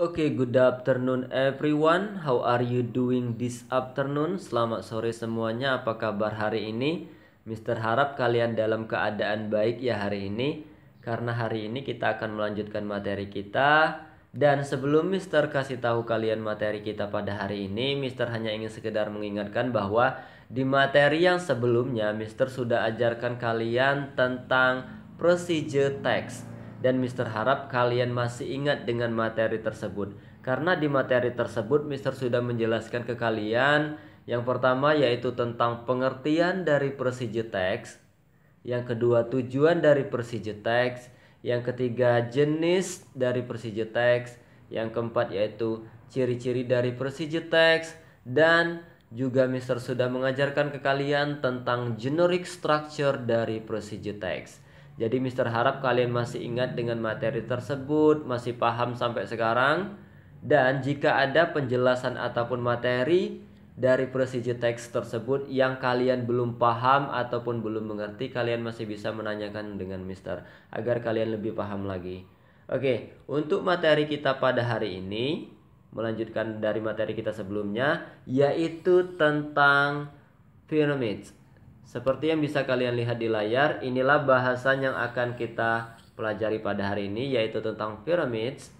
Okay, good afternoon everyone. How are you doing this afternoon? Selamat sore semuanya. Apa kabar hari ini? Mister harap kalian dalam keadaan baik ya hari ini. Karena hari ini kita akan melanjutkan materi kita. Dan sebelum Mister kasih tahu kalian materi kita pada hari ini, Mister hanya ingin sekedar mengingatkan bahwa di materi yang sebelumnya Mister sudah ajarkan kalian tentang procedure text. Dan Mister harap kalian masih ingat dengan materi tersebut. Karena di materi tersebut Mister sudah menjelaskan ke kalian yang pertama yaitu tentang pengertian dari procedure text, yang kedua tujuan dari procedure text, yang ketiga jenis dari procedure text, yang keempat yaitu ciri-ciri dari procedure text, dan juga Mister sudah mengajarkan ke kalian tentang generic structure dari procedure text. Jadi Mister harap kalian masih ingat dengan materi tersebut, masih paham sampai sekarang. Dan jika ada penjelasan ataupun materi dari procedure text tersebut yang kalian belum paham ataupun belum mengerti, kalian masih bisa menanyakan dengan Mister agar kalian lebih paham lagi. Oke, untuk materi kita pada hari ini, melanjutkan dari materi kita sebelumnya, yaitu tentang pyramids. Seperti yang bisa kalian lihat di layar, inilah bahasan yang akan kita pelajari pada hari ini, yaitu tentang pyramids.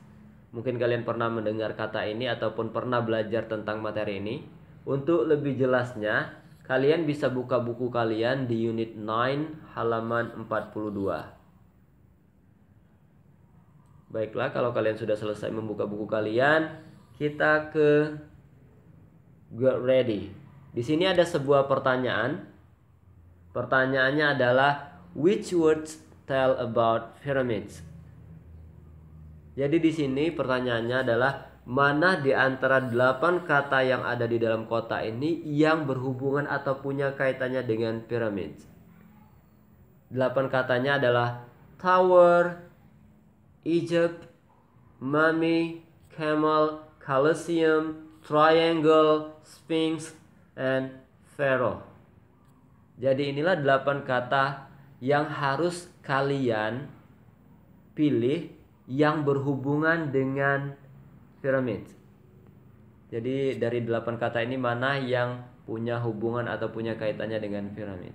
Mungkin kalian pernah mendengar kata ini ataupun pernah belajar tentang materi ini. Untuk lebih jelasnya, kalian bisa buka buku kalian di unit 9 halaman 42. Baiklah, kalau kalian sudah selesai membuka buku kalian, kita ke get ready. Di sini ada sebuah pertanyaan. Pertanyaannya adalah which words tell about pyramids? Jadi di sini pertanyaannya adalah mana di antara 8 kata yang ada di dalam kotak ini yang berhubungan atau punya kaitannya dengan pyramids? 8 katanya adalah tower, Egypt, mummy, camel, Colosseum, triangle, sphinx, and pharaoh. Jadi inilah 8 kata yang harus kalian pilih yang berhubungan dengan piramid. Jadi dari 8 kata ini mana yang punya hubungan atau punya kaitannya dengan piramid?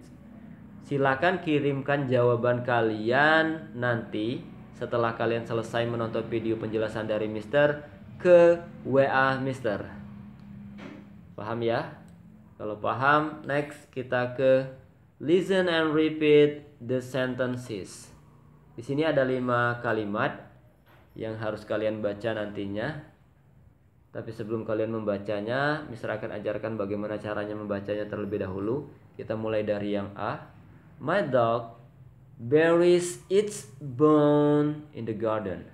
Silakan kirimkan jawaban kalian nanti setelah kalian selesai menonton video penjelasan dari Mister ke WA Mister. Paham ya? Kalau paham, next kita ke listen and repeat the sentences. Di sini ada 5 kalimat yang harus kalian baca nantinya. Tapi sebelum kalian membacanya, Mister akan ajarkan bagaimana caranya membacanya terlebih dahulu. Kita mulai dari yang A. My dog buries its bone in the garden.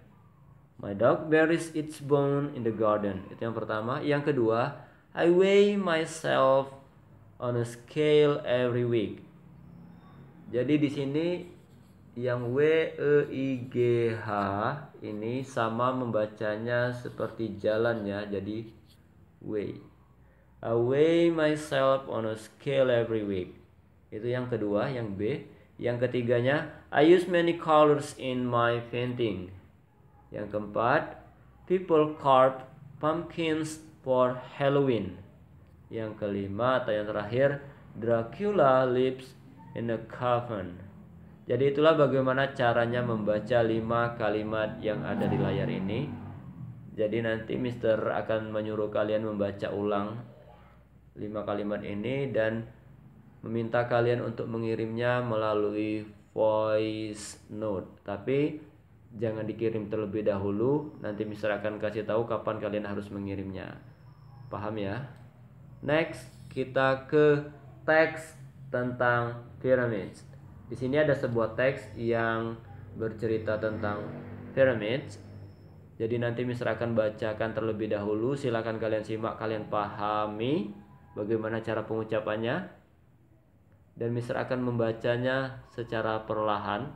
My dog buries its bone in the garden. Itu yang pertama. Yang kedua, I weigh myself on a scale every week. Jadi di sini yang WEIGH ini sama membacanya seperti jalan ya. Jadi weigh. I weigh myself on a scale every week. Itu yang kedua, yang B. Yang ketiganya, I use many colors in my painting. Yang keempat, people carve pumpkins for Halloween. Yang kelima atau yang terakhir, Dracula lives in a coffin. Jadi itulah bagaimana caranya membaca 5 kalimat yang ada di layar ini. Jadi nanti Mister akan menyuruh kalian membaca ulang 5 kalimat ini dan meminta kalian untuk mengirimnya melalui voice note. Tapi jangan dikirim terlebih dahulu, nanti Mister akan kasih tahu kapan kalian harus mengirimnya. Paham ya? Next, kita ke teks tentang pyramids. Di sini ada sebuah teks yang bercerita tentang pyramids. Jadi nanti Mister akan bacakan terlebih dahulu. Silakan kalian simak, kalian pahami bagaimana cara pengucapannya. Dan Mister akan membacanya secara perlahan.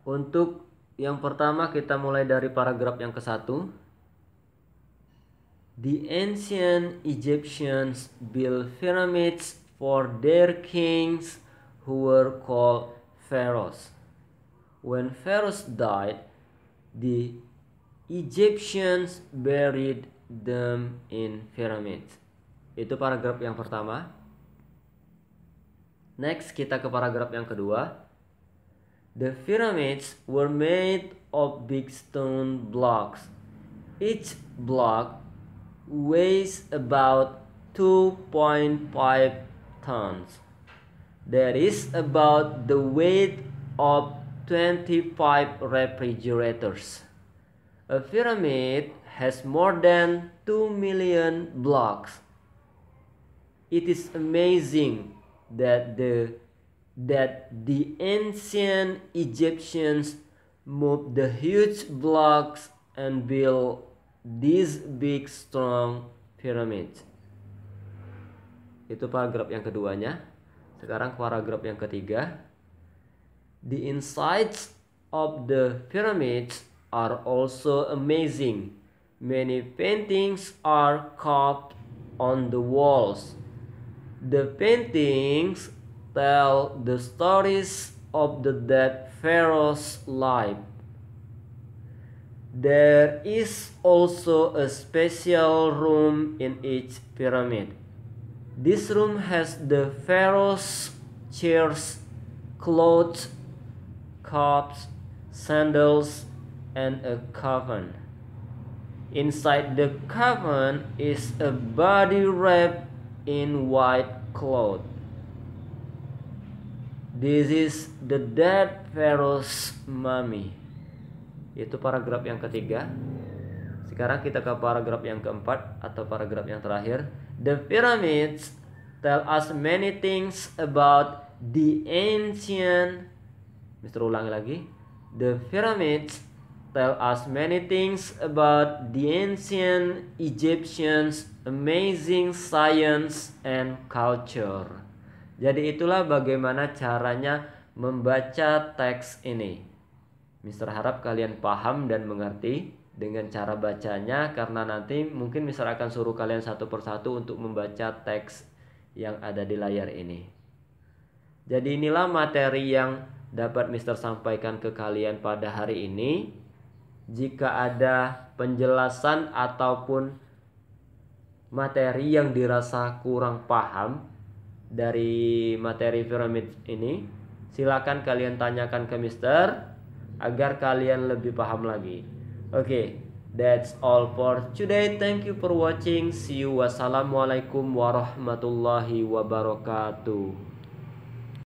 Untuk yang pertama kita mulai dari paragraf yang ke-1. The ancient Egyptians built pyramids for their kings who were called pharaohs. When Pharaohs died, the Egyptians buried them in pyramids. Itu paragraf yang pertama. Next, kita ke paragraf yang kedua. The pyramids were made of big stone blocks. Each block weighs about 2.5 tons. That is about the weight of 25 refrigerators. A pyramid has more than 2 million blocks. It is amazing that the ancient Egyptians moved the huge blocks and built these big strong pyramids. Itu paragraf yang keduanya. Sekarang paragraf yang ketiga. The insides of the pyramids are also amazing. Many paintings are carved on the walls. The paintings tell the stories of the dead pharaoh's life. There is also a special room in each pyramid. This room has the pharaoh's chairs, clothes, cups, sandals, and a coffin. Inside the coffin is a body wrapped in white cloth. This is the dead pharaoh's mummy. Itu paragraf yang ketiga. Sekarang kita ke paragraf yang keempat atau paragraf yang terakhir. The pyramids tell us many things about the ancient. Mister ulangi lagi. The pyramids tell us many things about the ancient Egyptians' amazing science and culture. Jadi itulah bagaimana caranya membaca teks ini. Mister harap kalian paham dan mengerti dengan cara bacanya, karena nanti mungkin Mister akan suruh kalian satu persatu untuk membaca teks yang ada di layar ini. Jadi inilah materi yang dapat Mister sampaikan ke kalian pada hari ini. Jika ada penjelasan ataupun materi yang dirasa kurang paham dari materi piramid ini, silakan kalian tanyakan ke Mister agar kalian lebih paham lagi. Okay, that's all for today. Thank you for watching. See you. Wassalamualaikum warahmatullahi wabarakatuh.